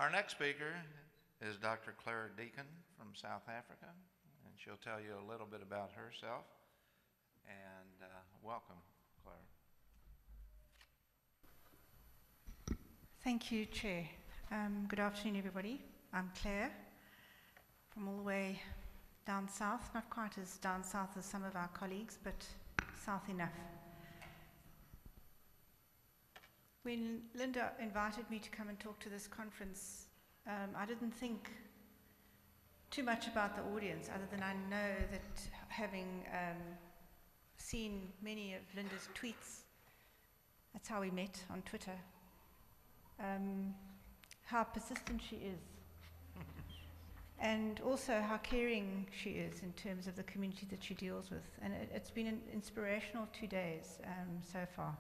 Our next speaker is Dr. Clara Deacon from South Africa, and she'll tell you a little bit about herself. And welcome, Clara. Thank you, Chair. Good afternoon, everybody. I'm Claire, from all the way down south, not quite as down south as some of our colleagues, but south enough. When Linda invited me to come and talk to this conference, I didn't think too much about the audience, other than I know that having seen many of Linda's tweets, that's how we met on Twitter, how persistent she is, and also how caring she is in terms of the community that she deals with. And it's been an inspirational 2 days so far.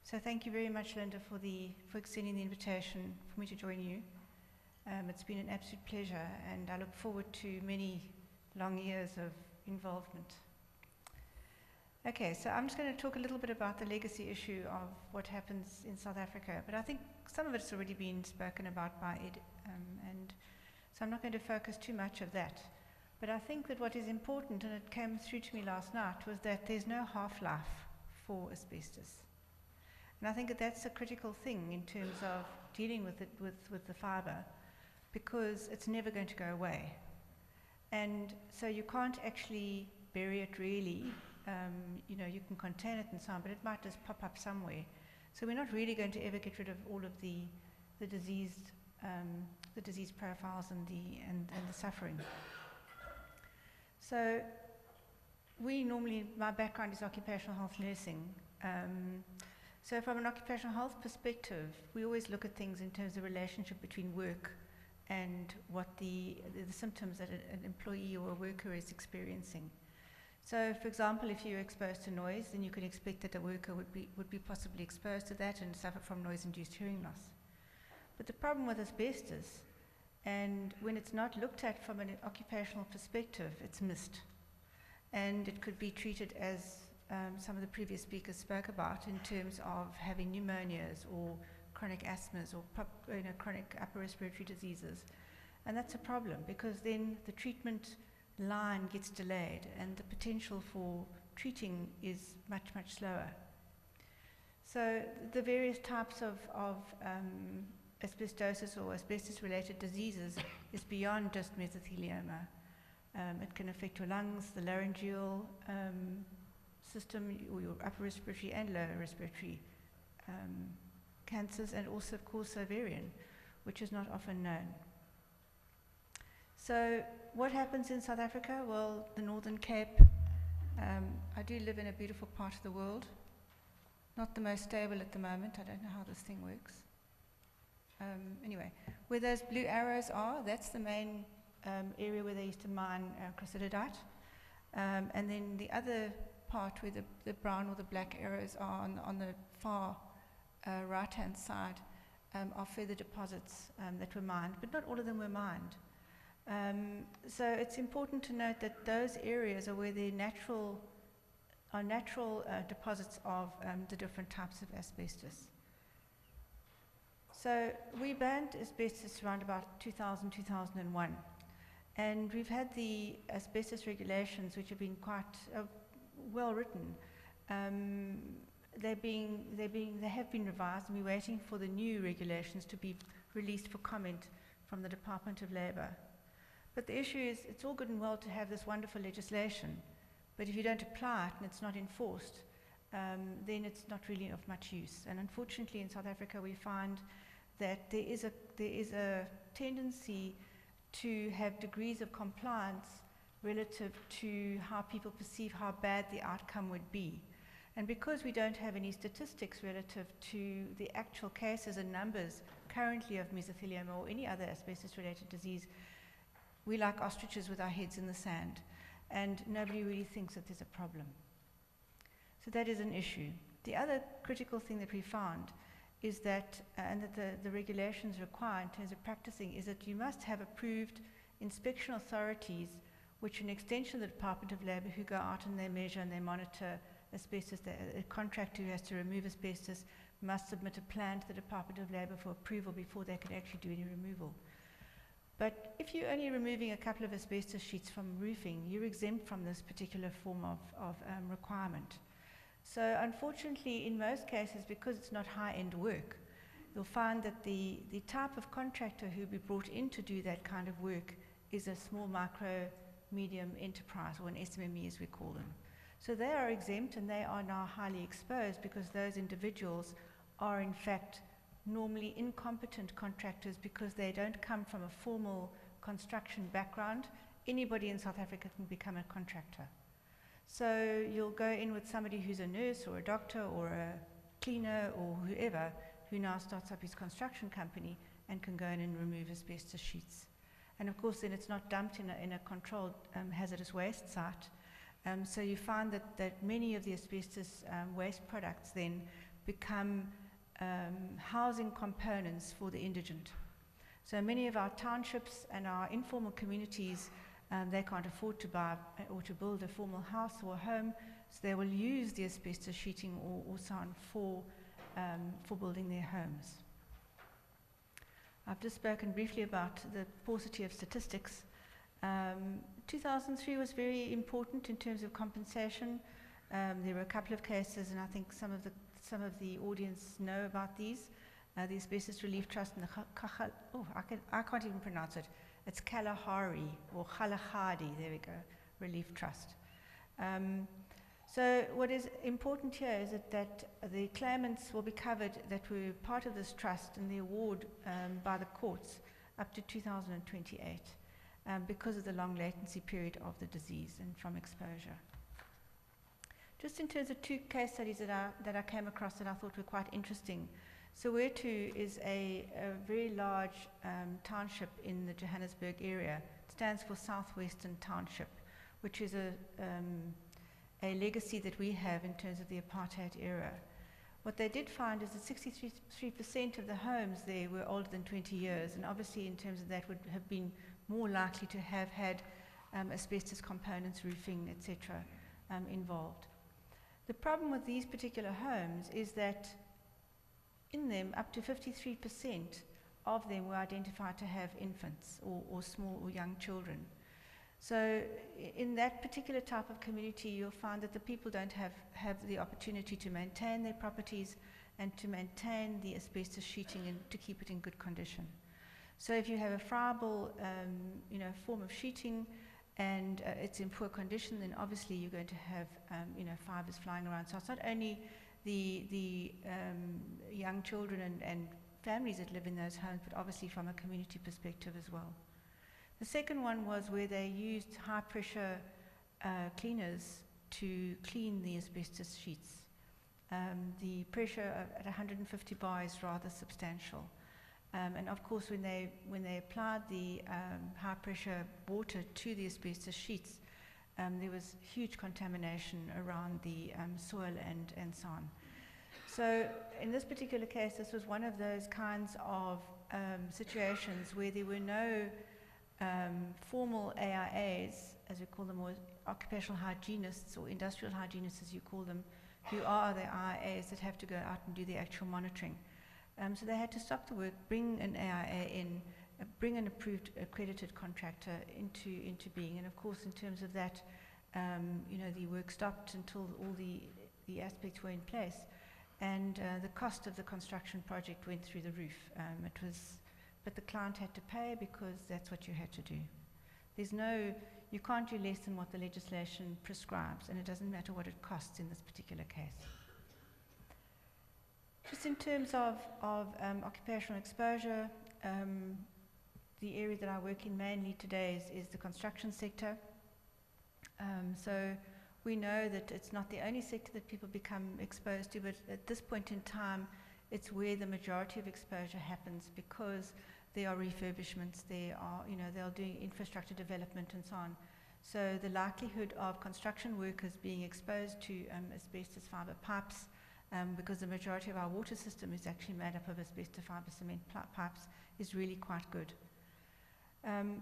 So thank you very much, Linda, for extending the invitation for me to join you. It's been an absolute pleasure, and I look forward to many long years of involvement. Okay, so I'm just going to talk a little bit about the legacy issue of what happens in South Africa, but I think some of it's already been spoken about by Ed, and so I'm not going to focus too much of that. But I think that what is important, and it came through to me last night, was that there's no half-life for asbestos. And I think that that's a critical thing in terms of dealing with it with the fibre, because it's never going to go away. And so you can't actually bury it really. You can contain it and so on, but it might just pop up somewhere. So we're not really going to ever get rid of all of the disease profiles and the suffering. So my background is occupational health nursing. So from an occupational health perspective, we always look at things in terms of the relationship between work and what the symptoms that an employee or a worker is experiencing. So, for example, if you're exposed to noise, then you can expect that a worker would be possibly exposed to that and suffer from noise-induced hearing loss. But the problem with asbestos, and when it's not looked at from an occupational perspective, it's missed. And it could be treated as some of the previous speakers spoke about in terms of having pneumonias or chronic asthmas or chronic upper respiratory diseases. And that's a problem, because then the treatment line gets delayed and the potential for treating is much, much slower. So the various types of asbestosis or asbestos-related diseases is beyond just mesothelioma. It can affect your lungs, the laryngeal system, or your upper respiratory and lower respiratory cancers, and also, of course, ovarian, which is not often known. So what happens in South Africa? Well, the Northern Cape, I do live in a beautiful part of the world, not the most stable at the moment. I don't know how this thing works. Anyway, where those blue arrows are, that's the main area where they used to mine chrysolidite. And then the other part where the brown or the black arrows are on the far right-hand side are further deposits that were mined, but not all of them were mined. So it's important to note that those areas are where the natural deposits of the different types of asbestos. So we banned asbestos around about 2000, 2001. And we've had the asbestos regulations, which have been quite well written. They have been revised, and we're waiting for the new regulations to be released for comment from the Department of Labour. But the issue is, it's all good and well to have this wonderful legislation, but if you don't apply it and it's not enforced, then it's not really of much use. And unfortunately, in South Africa, we find that there is a tendency to have degrees of compliance relative to how people perceive how bad the outcome would be. And because we don't have any statistics relative to the actual cases and numbers currently of mesothelioma or any other asbestos-related disease, we like ostriches with our heads in the sand, and nobody really thinks that there's a problem. So that is an issue. The other critical thing that we found is that, and that the regulations require in terms of practicing, is that you must have approved inspection authorities, which are an extension of the Department of Labour, who go out and they measure and they monitor asbestos, a contractor who has to remove asbestos, must submit a plan to the Department of Labour for approval before they can actually do any removal. But if you're only removing a couple of asbestos sheets from roofing, you're exempt from this particular form of requirement. So unfortunately, in most cases, because it's not high-end work, you'll find that the type of contractor who will be brought in to do that kind of work is a small, micro, medium enterprise, or an SMME as we call them. So they are exempt, and they are now highly exposed because those individuals are in fact normally incompetent contractors because they don't come from a formal construction background. Anybody in South Africa can become a contractor. So you'll go in with somebody who's a nurse or a doctor or a cleaner or whoever who now starts up his construction company and can go in and remove asbestos sheets. And of course then it's not dumped in a controlled hazardous waste site. So you find that many of the asbestos waste products then become housing components for the indigent. So many of our townships and our informal communities, they can't afford to buy or to build a formal house or a home, so they will use the asbestos sheeting or so on for building their homes. I've just spoken briefly about the paucity of statistics. 2003 was very important in terms of compensation. There were a couple of cases, and I think some of the audience know about these. The Asbestos Relief Trust and the I can't even pronounce it. It's Kalahari or Kalahari, there we go, Relief Trust. So what is important here is that the claimants will be covered that were part of this trust and the award by the courts up to 2028 because of the long latency period of the disease and from exposure. Just in terms of two case studies that I came across that I thought were quite interesting. Soweto is a very large township in the Johannesburg area. It stands for Southwestern Township, which is a legacy that we have in terms of the apartheid era. What they did find is that 63% of the homes there were older than 20 years, and obviously in terms of that would have been more likely to have had asbestos components, roofing, etc. Involved. The problem with these particular homes is that in them, up to 53% of them were identified to have infants or small or young children. So in that particular type of community, you'll find that the people don't have the opportunity to maintain their properties and to maintain the asbestos sheeting and to keep it in good condition. So if you have a friable form of sheeting and it's in poor condition, then obviously you're going to have fibers flying around. So it's not only the young children and families that live in those homes, but obviously from a community perspective as well. The second one was where they used high pressure cleaners to clean the asbestos sheets. The pressure at 150 bar is rather substantial. And of course when they applied the high pressure water to the asbestos sheets, there was huge contamination around the soil and so on. So in this particular case, this was one of those kinds of situations where there were no formal AIAs, as we call them, or occupational hygienists or industrial hygienists as you call them, who are the AIAs that have to go out and do the actual monitoring. So they had to stop the work, bring an AIA in, bring an approved accredited contractor into being. And of course, in terms of that, the work stopped until all the aspects were in place. And the cost of the construction project went through the roof. But the client had to pay because that's what you had to do. You can't do less than what the legislation prescribes, and it doesn't matter what it costs in this particular case. Just in terms of occupational exposure, the area that I work in mainly today is the construction sector. So we know that it's not the only sector that people become exposed to, but at this point in time, it's where the majority of exposure happens because there are refurbishments, they're doing infrastructure development and so on. So the likelihood of construction workers being exposed to asbestos fiber pipes, because the majority of our water system is actually made up of asbestos fiber cement pipes, is really quite good.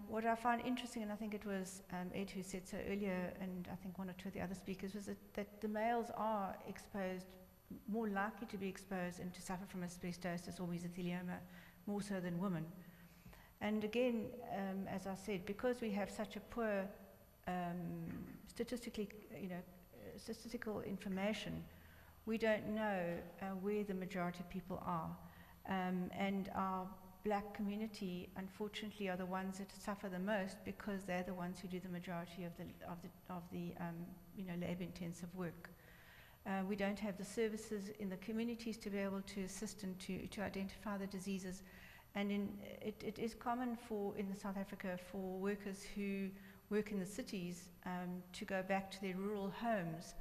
What I find interesting, and I think it was Ed who said so earlier, and I think one or two of the other speakers, was that the males are exposed more likely to be exposed and to suffer from asbestosis or mesothelioma more so than women. And again, as I said, because we have such a poor statistical information, we don't know where the majority of people are. And our black community, unfortunately, are the ones that suffer the most because they're the ones who do the majority of the labor-intensive work. We don't have the services in the communities to be able to assist and to identify the diseases. And it is common in South Africa for workers who work in the cities to go back to their rural homes.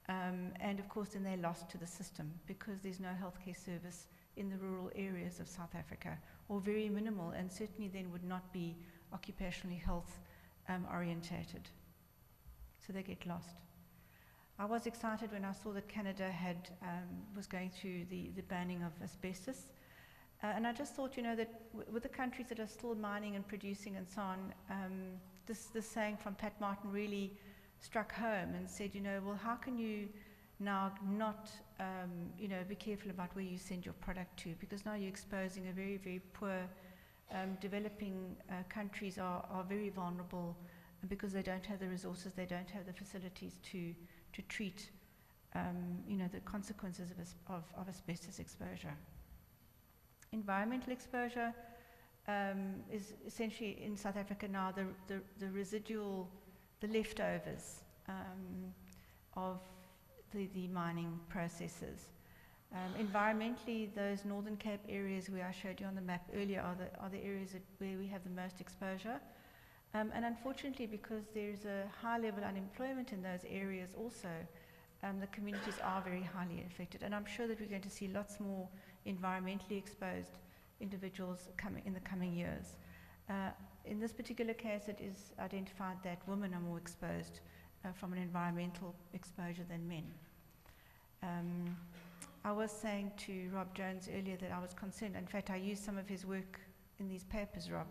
And of course then they're lost to the system because there's no healthcare service in the rural areas of South Africa, or very minimal, and certainly then would not be occupationally health orientated. So they get lost. I was excited when I saw that Canada was going through the banning of asbestos. And I just thought, that with the countries that are still mining and producing and so on, this saying from Pat Martin really struck home and said, well, how can you now not, be careful about where you send your product to? Because now you're exposing a very, very poor, developing countries are very vulnerable because they don't have the resources, they don't have the facilities to treat, the consequences of asbestos exposure. Environmental exposure is essentially in South Africa now the residual, the leftovers of the mining processes. Environmentally, those Northern Cape areas where I showed you on the map earlier are the areas where we have the most exposure. And unfortunately, because there's a high level of unemployment in those areas also, the communities are very highly affected. And I'm sure that we're going to see lots more environmentally exposed individuals in the coming years. In this particular case, it is identified that women are more exposed from an environmental exposure than men. I was saying to Rob Jones earlier that I was concerned. In fact, I used some of his work in these papers, Rob.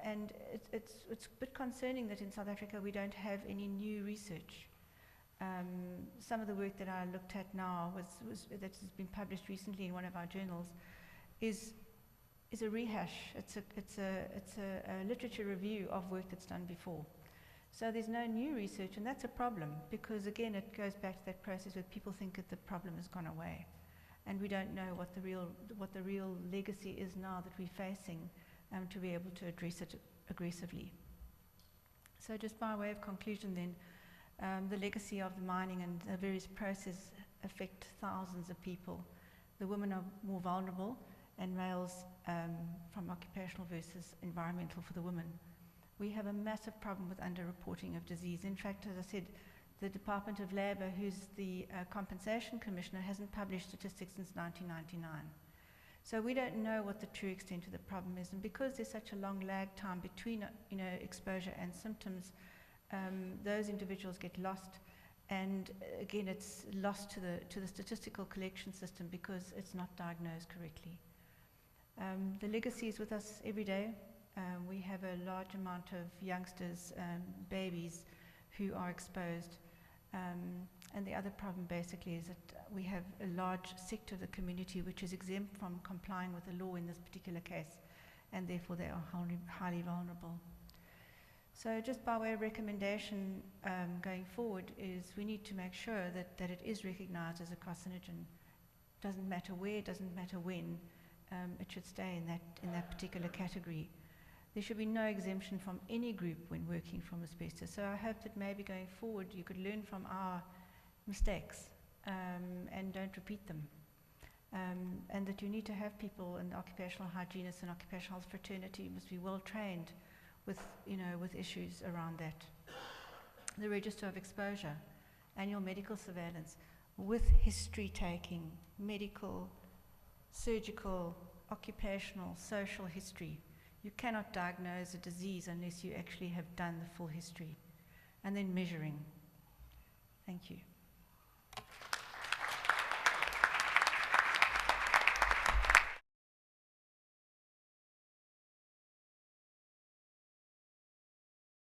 And it's a bit concerning that in South Africa we don't have any new research. Some of the work that I looked at now that has been published recently in one of our journals is a rehash. It's a literature review of work that's done before. So there's no new research, and that's a problem because again it goes back to that process where people think that the problem has gone away, and we don't know what the real legacy is now that we're facing to be able to address it aggressively. So just by way of conclusion then, the legacy of the mining and the various processes affect thousands of people. The women are more vulnerable, and males from occupational versus environmental for the women. We have a massive problem with underreporting of disease. In fact, as I said, the Department of Labour, who's the compensation commissioner, hasn't published statistics since 1999. So we don't know what the true extent of the problem is, and because there's such a long lag time between exposure and symptoms, those individuals get lost, and again it's lost to the statistical collection system because it's not diagnosed correctly. The legacy is with us every day. We have a large amount of youngsters, babies, who are exposed. And the other problem basically is that we have a large sector of the community which is exempt from complying with the law in this particular case, and therefore they are highly vulnerable. So just by way of recommendation going forward is we need to make sure that it is recognized as a carcinogen. Doesn't matter where, doesn't matter when, it should stay in that particular category. There should be no exemption from any group when working from asbestos. So I hope that maybe going forward you could learn from our mistakes and don't repeat them. And that you need to have people, and occupational hygienists and occupational health fraternity must be well trained with issues around that. The register of exposure, annual medical surveillance with history taking, medical, surgical, occupational, social history. You cannot diagnose a disease unless you actually have done the full history. And then measuring. Thank you.